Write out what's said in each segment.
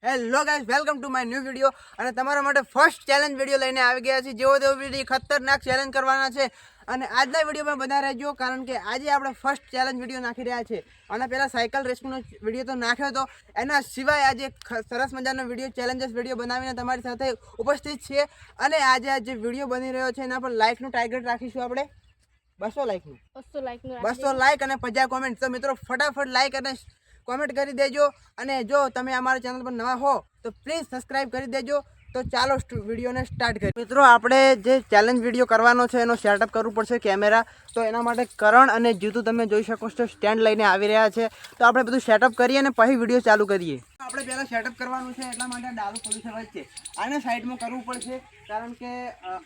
Hello guys, welcome to my new video. અને તમારા માટે ફર્સ્ટ ચેલેન્જ વિડીયો લઈને આવી ગયા છે. જેવો તેવો વિડીયો ખતરનાક ચેલેન્જ કરવાના છે. અને આજના વિડીયોમાં બધા રહેજો, કારણ કે આજે આપણે ફર્સ્ટ ચેલેન્જ વિડીયો નાખી રહ્યા છે. અને પહેલાં સાયકલ રેસનો વિડીયો તો નાખ્યો હતો, એના સિવાય આજે સરસ મજાનો વિડીયો ચેલેન્જીસ વિડીયો બનાવીને તમારી સાથે ઉપસ્થિત છીએ. અને આજે આ જે વિડીયો બની રહ્યો છે એના પર લાઇકનું ટાર્ગેટ રાખીશું આપણે 200 લાઇકનું 200 લાઇક અને 50 કોમેન્ટ. તો મિત્રો ફટાફટ લાઇક અને કોમેન્ટ કરી દેજો. અને જો તમે અમારા ચેનલ પર નવા હો તો પ્લીઝ સબસ્ક્રાઇબ કરી દેજો. તો ચાલો વિડીયોને સ્ટાર્ટ કરીએ. મિત્રો આપણે જે ચેલેન્જ વિડીયો કરવાનો છે એનો સેટઅપ કરવું પડશે કેમેરા. તો એના માટે કરણ અને જીતુ તમે જોઈ શકો છો સ્ટેન્ડ લઈને આવી રહ્યા છે. તો આપણે બધું સેટઅપ કરીએ અને પછી વિડીયો ચાલુ કરીએ. આપણે પહેલાં સેટઅપ કરવાનું છે, એટલા માટે ડાલું પોલ્યુશન વચ્ચે આને સાઈડમાં કરવું પડશે, કારણ કે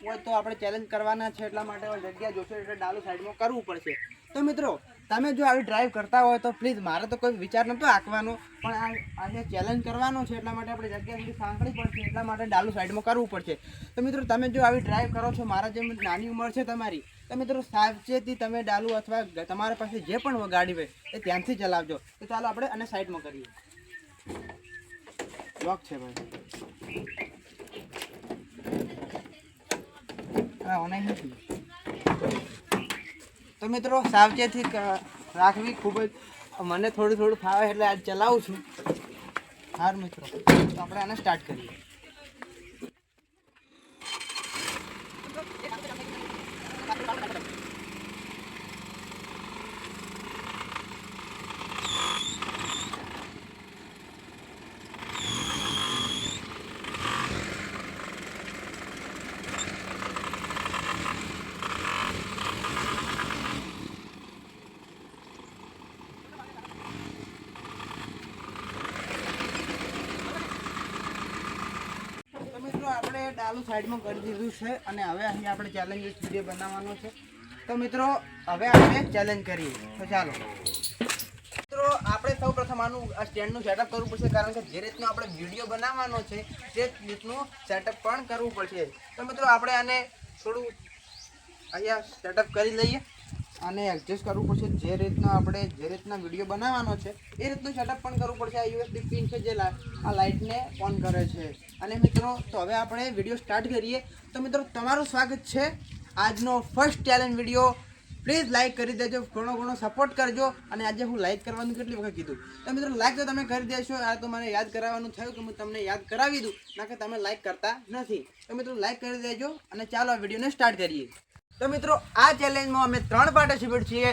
હોય તો આપણે ચેલેન્જ કરવાના છે, એટલા માટે જગ્યા જોશે એટલે ડાલું સાઈડમાં કરવું પડશે. તો મિત્રો તમે જો આવી ડ્રાઈવ કરતા હોય તો પ્લીઝ, મારે તો કોઈ વિચાર નહોતો આંકવાનો, પણ આજે ચેલેન્જ કરવાનો છે એટલા માટે આપણે જગ્યા સુધી સાંકળી પડશે, એટલા માટે ડાલું સાઈડમાં કરવું પડશે. તો મિત્રો તમે જો આવી ડ્રાઈવ કરો છો, મારા જેમ નાની ઉંમર છે તમારી, તો મિત્રો સાવચેતી તમે ડાલું અથવા તમારા પાસે જે પણ ગાડી હોય એ ત્યાંથી ચલાવજો. તો ચાલો આપણે આને સાઈડમાં કરીએ. લોક છે ભાઈ, હા ઓનલાઈન નથી. તો મિત્રો સાવચેતી રાખવી ખૂબ જ, મને થોડું ફાવે એટલે આજ ચલાવું છું. હાર મિત્રો, તો આપણે આને સ્ટાર્ટ કરીએ. આપણે ડાલું સાઈડમાં કરી દીધું છે અને હવે અહીં આપણે ચેલેન્જ વિડીયો બનાવવાનો છે. તો મિત્રો હવે આપણે ચેલેન્જ કરીએ. તો ચાલો મિત્રો આપણે સૌ પ્રથમ આનું સ્ટેન્ડનું સેટઅપ કરવું પડશે, કારણ કે જે રીતનું આપણે વિડીયો બનાવવાનો છે તે રીતનું સેટઅપ પણ કરવું પડશે. તો મિત્રો આપણે આને થોડું અહીંયા સેટઅપ કરી લઈએ અને એડજસ્ટ કરવું પડશે. જે રીતના વિડીયો બનાવવાનો છે એ રીતનું સેટઅપ પણ કરવું પડશે. આ યુએસબી પિન છે જે આ લાઇટને ઓન કરે છે. અને મિત્રો તો હવે આપણે વિડીયો સ્ટાર્ટ કરીએ. તો મિત્રો તમારું સ્વાગત છે આજનો first challenge video. Please like કરી દેજો, ઘણો સપોર્ટ કરજો. અને આજે હું લાઇક કરવાનું કેટલી વખત કીધું, તો મિત્રો લાઇક તો તમે કરી દેશો. આ તો મને યાદ કરાવવાનું થયું કે હું તમને યાદ કરાવી દઉં, ના કે તમે લાઇક કરતા નથી. તો મિત્રો લાઇક કરી દેજો અને ચાલો આ વિડીયોને સ્ટાર્ટ કરીએ. તો મિત્રો આ ચેલેન્જમાં અમે 3 પાર્ટિસિપેટ છીએ.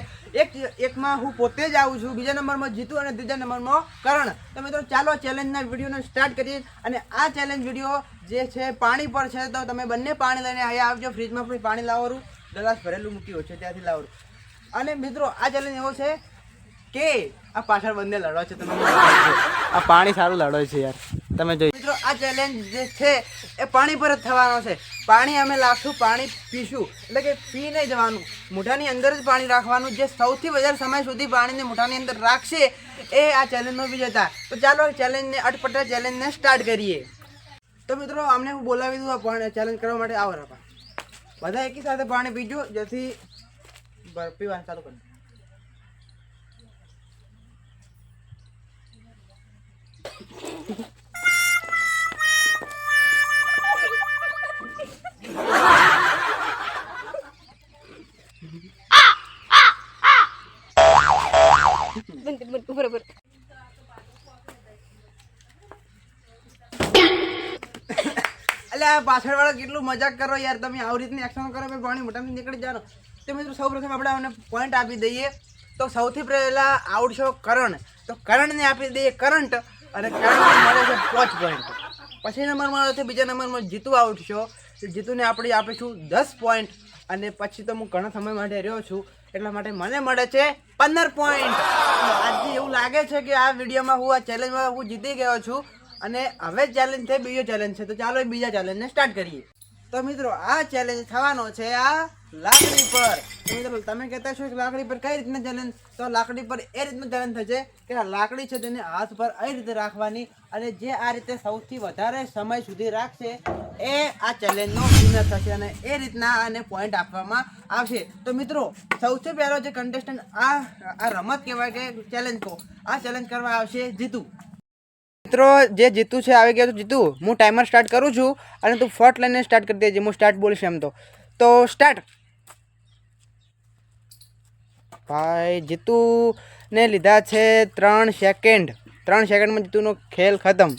એકમાં હું પોતે જ આવું છું, બીજા નંબરમાં જીતુ અને ત્રીજા નંબરમાં કરણ. તો મિત્રો ચાલો ચેલેન્જના વિડીયોને સ્ટાર્ટ કરીએ. અને આ ચેલેન્જ વિડીયો જે છે પાણી પર છે, તો તમે બંને પાણી લઈને અહીંયા આવજો. ફ્રીજમાં પણ પાણી લાવવાનું, ગ્લાસ ભરેલું મૂક્યું છે ત્યાંથી લાવવાનું. અને મિત્રો આ ચેલેન્જ એવો છે કે આ પાછળ બંને લડો છે. તમે આ પાણી સારું લડો છે યાર, તમે જોઈ. મિત્રો આ ચેલેન્જ જે છે એ પાણી પર જ થવાનો છે. પાણી અમે લાવશું, પાણી પીશું, એટલે કે પી નહીં જવાનું, મોઢાની અંદર જ પાણી રાખવાનું. જે સૌથી વધારે સમય સુધી પાણીને મોઢાની અંદર રાખશે એ આ ચેલેન્જનો વિજેતા. તો ચાલો ચેલેન્જને અટપટા ચેલેન્જને સ્ટાર્ટ કરીએ. તો મિત્રો અમને હું બોલાવી દઉં આ ચેલેન્જ કરવા માટે. આવો રાપા, બધા એકી સાથે પાણી પીજો, જેથી પીવાનું ચાલુ કરી. બરોબર. એટલે આ પાછળવાળા કેટલું મજાક કરો યાર, તમે આવી રીતની એક્શન કરો, મેં પાણી મોટામાં નીકળી જવાનો. તો મિત્રો સૌ પ્રથમ આપણે આને પોઈન્ટ આપી દઈએ. તો સૌથી પહેલાં આઉટ છે કરણ. તો કરણને આપી દઈએ કરંટ, અને કરણને મળે છે 5 પોઈન્ટ. પછી નંબરમાં છે બીજા નંબરમાં જીતુ આઉટ છે. જીતુને આપણે આપીશું 10 પોઈન્ટ. અને પછી તો હું ઘણા સમય માટે રહ્યો છું, એટલા માટે મને મળે છે 15 પોઈન્ટ. આજે એવું લાગે છે કે આ વિડીયોમાં હું આ ચેલેન્જમાં હું જીતી ગયો છું. અને હવે ચેલેન્જ છે બીજો ચેલેન્જ છે. તો ચાલો બીજા ચેલેન્જને સ્ટાર્ટ કરીએ. તો મિત્રો આ ચેલેન્જ થવાનો છે આ લાકડી પર. તો મિત્રો તમે કહેતા છો કે લાકડી પર કઈ રીતના ચેલેન્જ, તો લાકડી પર એ રીતનું ચેલેન્જ થશે કે આ લાકડી છે તેને હાથ પર એ રીતે રાખવાની, અને જે આ રીતે સૌથી વધારે સમય સુધી રાખશે એ આ ચેલેન્જનો વિનર થશે, અને એ રીતના આને પોઈન્ટ આપવામાં આવશે. તો મિત્રો સૌથી પહેલો જે કન્ટેસ્ટન્ટ આ રમત કહેવાય કે ચેલેન્જ, આ ચેલેન્જ કરવા આવશે જીતુ. મિત્રો જે જીતુ છે આવી ગયો. તો જીતુ હું ટાઈમર સ્ટાર્ટ કરું છું અને તું ફટ લઈને સ્ટાર્ટ કરી દેજે. હું સ્ટાર્ટ બોલીશ એમ તો સ્ટાર્ટ. ભાઈ જીતુને લીધા છે 3 સેકન્ડ. 3 સેકન્ડમાં જીતુનો ખેલ ખતમ.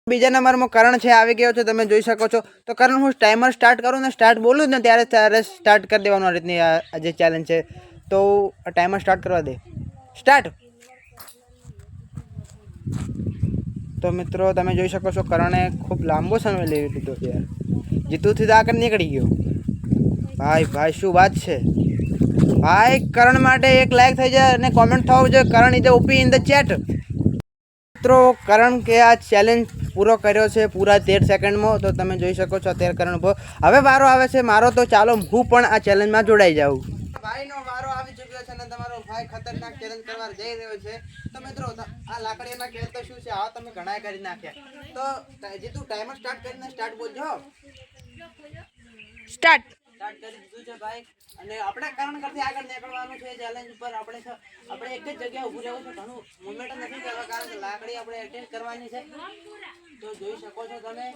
બીજા નંબરમાં કરણ છે આવી ગયો છે, તમે જોઈ શકો છો. તો કરણ હું ટાઈમર સ્ટાર્ટ કરું ને સ્ટાર્ટ બોલું ને ત્યારે સ્ટાર્ટ કરી દેવાનું. આ રીતની આ જે ચેલેન્જ છે તો ટાઈમર સ્ટાર્ટ કરવા દે. સ્ટાર્ટ. તો મિત્રો તમે જોઈ શકો છો કરણે ખૂબ લાંબો સમય લઈ લીધો છે યાર. જીતુથી તો આગળ નીકળી ગયો. ભાઈ શું વાત છે ભાઈ. કરણ માટે એક લાઈક થઈ જાય અને કોમેન્ટ થવું જોઈએ Karan is OP in the chat. મિત્રો કરણ કે આ ચેલેન્જ પૂરો કર્યો છે પૂરા 13 સેકન્ડમાં. તો તમે જોઈ શકો છો અત્યારે કરણ હવે વારો આવે છે મારો. તો ચાલો હું પણ આ ચેલેન્જમાં જોડાઈ જાઉં. ભાઈનો વારો આવી ચૂક્યો છે અને તમારો ભાઈ ખતરનાક ચેલેન્જ કરવા જઈ રહ્યો છે. તો મિત્રો આ લાકડીના ખેલ તો શું છે આ તમે ઘણા કરી નાખ્યા. તો જીતુ ટાઈમર સ્ટાર્ટ કરીને સ્ટાર્ટ બોલજો. સ્ટાર્ટ. સ્ટાર્ટ કરી દીધું છે ભાઈ. અને આપણે કરણ કરતી આગળ નીકળવાનું છે ચેલેન્જ ઉપર. આપણે એક જ જગ્યાએ ઊભું રહેવું છે. ઘણું મુવમેન્ટ નથી કરવા કારણ કે લાકડી આપણે એટેન્ડ કરવાની છે. તો જોઈ શકો છો તમે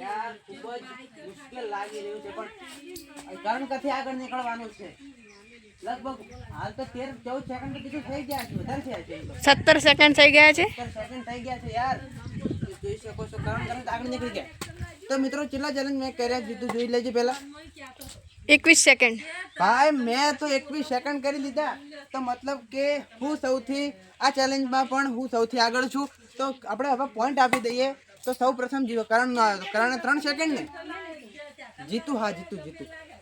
યાર ખૂબ જ મુશ્કેલ લાગી રહ્યું છે પણ કરણ કરતી આગળ નીકળવાનું છે. લગભગ હાલ તો 13-14 સેકન્ડ કીધું થઈ ગયા છે. વધારે છે 17 સેકન્ડ થઈ ગયા છે. 17 સેકન્ડ થઈ ગયા છે યાર. જોઈ શકો છો કરણ આગળ નીકળી ગયા. તો મિત્રો કેટલા ચેલેન્જ મેં કર્યા જીતું જોઈ લેજે પહેલા. 21 સેકન્ડ. ભાઈ મેં તો 21 સેકન્ડ કરી દીધા. તો મતલબ કે હું સૌથી આ ચેલેન્જમાં પણ હું સૌથી આગળ છું. તો આપણે હવે પોઈન્ટ આપી દઈએ. તો સૌ પ્રથમ કરણે 3 સેકન્ડ ને જીતુ. હા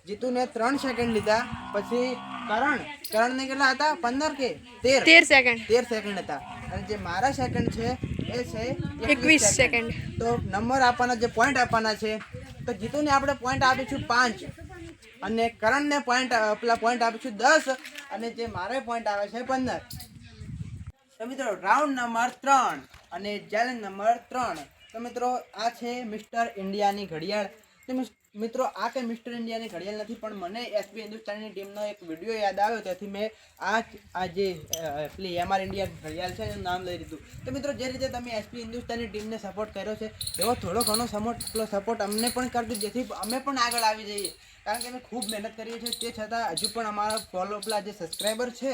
જીતુને 3 સેકન્ડ લીધા. પછી કરણને કેટલા હતા 15 કે 13 સેકન્ડ. 13 સેકન્ડ હતા. અને જે મારા સેકન્ડ છે એ છે 21 સેકન્ડ. તો નંબર આપવાના જે પોઈન્ટ આપવાના છે તો જીતુને આપણે પોઈન્ટ આપીશું 5 અને કરણને પોઈન્ટ આપીશું 10 અને જે મારે પોઈન્ટ આવે છે 15. તો મિત્રો રાઉન્ડ નંબર 3 અને ચેલેન્જ નંબર 3. તો મિત્રો આ છે મિસ્ટર ઇન્ડિયાની ઘડિયાળ. તો મિત્રો આ કંઈ મિસ્ટર ઇન્ડિયાની ઘડિયાળ નથી પણ મને એસબી હિન્દુસ્તાનની ટીમનો એક વિડીયો યાદ આવ્યો તેથી મેં આ જે પેલી એમઆર ઇન્ડિયા ઘડિયાળ છે એનું નામ લઈ લીધું. તો મિત્રો જે રીતે તમે એસબી હિન્દુસ્તાનની ટીમને સપોર્ટ કર્યો છે એવો થોડો ઘણો સપોર્ટ અમને પણ કરજો જેથી અમે પણ આગળ આવી જઈએ. કારણ કે અમે ખૂબ મહેનત કરીએ છીએ તે છતાં હજુ પણ અમારા ફોલો પેલા જે સબસ્ક્રાઈબર છે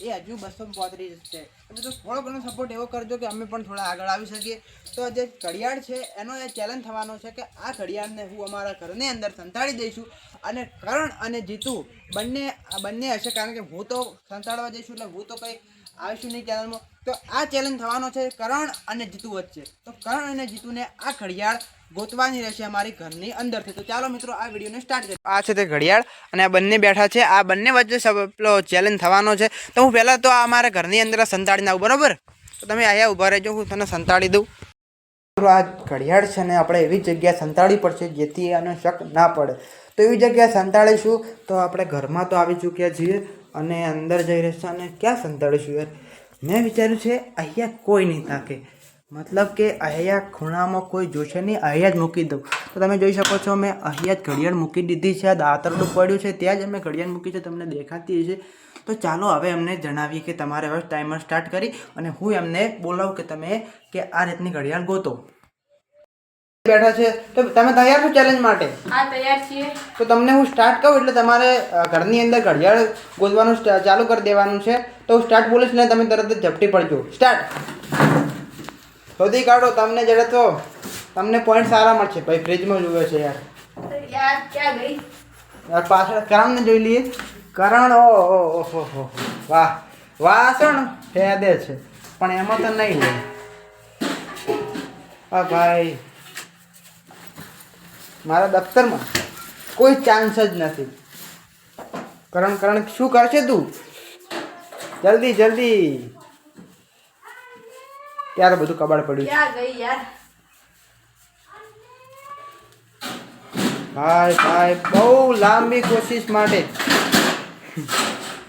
એ હજુ 235 છે. તો થોડો ઘણો સપોર્ટ એવો કરજો કે અમે પણ થોડા આગળ આવી શકીએ. તો જે ઘડિયાળ છે એનો એ ચેલેન્જ થવાનો છે કે આ ઘડિયાળને હું અમારા ઘરની અંદર સંતાડી દઈશું અને કરણ અને જીતુ બંને હશે કારણ કે હું તો સંતાડવા જઈશું એટલે હું તો કંઈ આવીશું નહીં ચેનલમાં. તો આ ચેલેન્જ થવાનો છે કરણ અને જીતુ વચ્ચે. તો કરણ અને જીતુને આ ઘડિયાળ ગોતવાની રહેશે અમારી ઘરની અંદરથી. તો ચાલો મિત્રો આ વિડીયોને સ્ટાર્ટ કરીએ. આ છે તે ઘડિયાળ અને આ બંને બેઠા છે. આ બંને વચ્ચે પેલો ચેલેન્જ થવાનો છે. તો હું પહેલાં તો આ અમારા ઘરની અંદર સંતાડીને આવું બરાબર. તો તમે અહીંયા ઊભા રહેજો હું તને સંતાડી દઉં. આ ઘડિયાળ છે ને આપણે એવી જગ્યાએ સંતાડવી પડશે જેથી આનો શક ના પડે. તો એવી જગ્યાએ સંતાડીશું. તો આપણે ઘરમાં તો આવી ચૂક્યા છીએ અને અંદર જઈ રહેશે અને ક્યાં સંતાડીશું યાર. મેં વિચાર્યું છે અહીંયા કોઈ નહીં તાકે મતલબ કે અહીંયા ખૂણામાં કોઈ જોશે નહીં અહીંયા જ મૂકી દઉં. તો તમે જોઈ શકો છો મેં અહીંયા જ ઘડિયાળ મૂકી દીધી છે. આ દાતરડું પડ્યું છે ત્યાં જ અમે ઘડિયાળ મૂકી છે તમને દેખાતી છે. તો ચાલો હવે એમને જણાવીએ કે તમારે હવે ટાઈમર સ્ટાર્ટ કરી અને હું એમને બોલાવું કે તમે કે આ રીતની ઘડિયાળ ગોતો. બેઠા છે તો તમે તૈયાર છો ચેલેન્જ માટે? હા તૈયાર છીએ. તો તમને હું સ્ટાર્ટ કહું એટલે તમારે ઘરની અંદર ઘડિયાળ ગોતવાનું ચાલુ કરી દેવાનું છે. તો હું સ્ટાર્ટ બોલીશ ને તમે તરત જ ઝપટી પડજો. સ્ટાર્ટ. શોધી કાઢો તમને જડે તો તમને પોઈન્ટ સારા મળશે. ભાઈ ફ્રીજમાં જોવે છે યાર ક્યાં ગઈ યાર. પાછળ કરણને જોઈ લઈએ. કરણ ઓહો વાહ વાસણ ફેદે છે પણ એમાં તો નહીં લે. હા ભાઈ મારા દફતરમાં કોઈ ચાન્સ જ નથી. કરણ શું કરશે તું? જલ્દી ત્યારે બધું કબાડ પડ્યું. ક્યાં ગઈ યાર? ભાઈ બહુ લાંબી કોશિશ માટે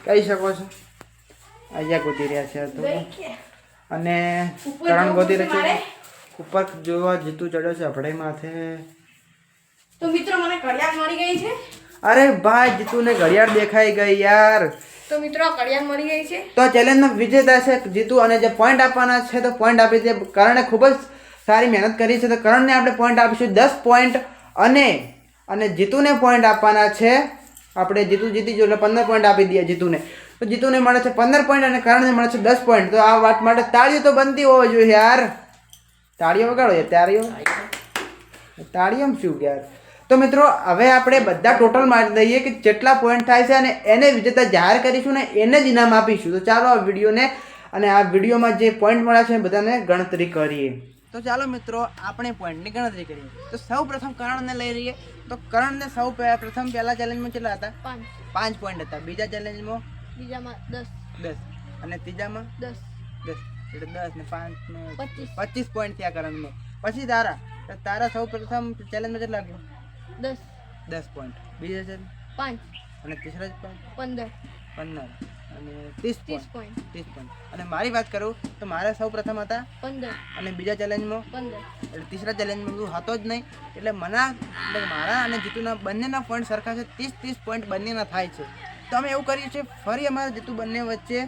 કહી શકો છો. અહીંયા ગોતી રહ્યા છે તો અને કરણ ગોતી રહ્યો છે. ઉપર જોવા જીતું ચડ્યો છે અભડાઈ માથે. તો મિત્રો મને ઘડિયાળ મળી ગઈ છે. અરે ભાઈ જીતુને ઘડિયાળ દેખાઈ ગઈ યાર. તો તો મિત્રો કડિયાન મળી ગઈ છે. તો ચેલેન્જનો વિજેતા છે જીતુ, અને જે પોઈન્ટ આપવાના છે તો પોઈન્ટ આપી દે. કરણે ખૂબ જ સારી મહેનત કરી છે, તો કરણને આપણે પોઈન્ટ આપીશું 10 પોઈન્ટ, અને જીતુને પોઈન્ટ આપવાના છે. આપણે જીતુ જીતી ગયો એટલે 15 પોઈન્ટ આપી દઈએ જીતુને. તો જીતુને મળે છે 15 પોઈન્ટ અને કરણને મળે છે 10 પોઈન્ટ. તો આ વાત માટે તાળીઓ તો બનતી હોવી જોઈએ યાર. તાળીઓ વગાડો યાર, તાળીઓ શું યાર. તો મિત્રો હવે આપણે બધા ટોટલ મારી દઈએ કે જેટલા પોઈન્ટ થાય છે, અને એને વિજેતા જાહેર કરીશું ને એને જ ઇનામ આપીશું. તો ચાલો આ વિડીયોને અને આ વિડીયોમાં જે પોઈન્ટ મળ્યા છે બધાને ગણતરી કરીએ. તો ચાલો મિત્રો આપણે પોઈન્ટની ગણતરી કરીએ. તો સૌ પ્રથમ કરણને લઈ રહીએ. તો કરણને સૌ પ્રથમ પહેલા ચેલેન્જમાં કેટલા હતા? 5 પોઈન્ટ હતા. બીજા ચેલેન્જમાં બીજામાં 10 અને ત્રીજામાં 10 એટલે 10 ને 5 ને 25 પોઈન્ટ થયા કરણમાં. પછી તારા સૌ પ્રથમ ચેલેન્જમાં કેટલા લાગ્યો? 10 પોઈન્ટ. બીજા ચેલેન્જ 5 અને ત્રીજા પોઈન્ટ 15 અને 30 પોઈન્ટ. અને મારી વાત કરું તો મારા સૌ પ્રથમ હતા 15 અને બીજા ચેલેન્જમાં 15 એટલે ત્રીજા ચેલેન્જમાં હું હતો જ નહીં. એટલે મારા અને જીતુના બંનેના પોઈન્ટ સરખા છે. 30 પોઈન્ટ બંનેના થાય છે. તો અમે એવું કર્યું છે, ફરી અમારા જીતુ બંને વચ્ચે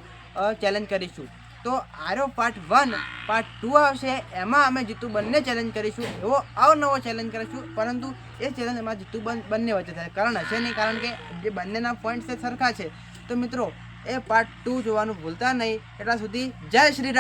ચેલેન્જ કરીશું. તો આરો પાર્ટ 1 પાર્ટ 2 આવશે, એમાં અમે જીતુ બંને ચેલેન્જ કરીશું. એવો અવનવો ચેલેન્જ કરીશું, પરંતુ એ ચેલેન્જ અમારા જીતુ બંને વચ્ચે થાય. કારણ હશે નહીં, કારણ કે જે બંનેના પોઈન્ટ છે સરખા છે. તો મિત્રો એ પાર્ટ 2 જોવાનું ભૂલતા નહીં. એટલા સુધી જય શ્રી રામ.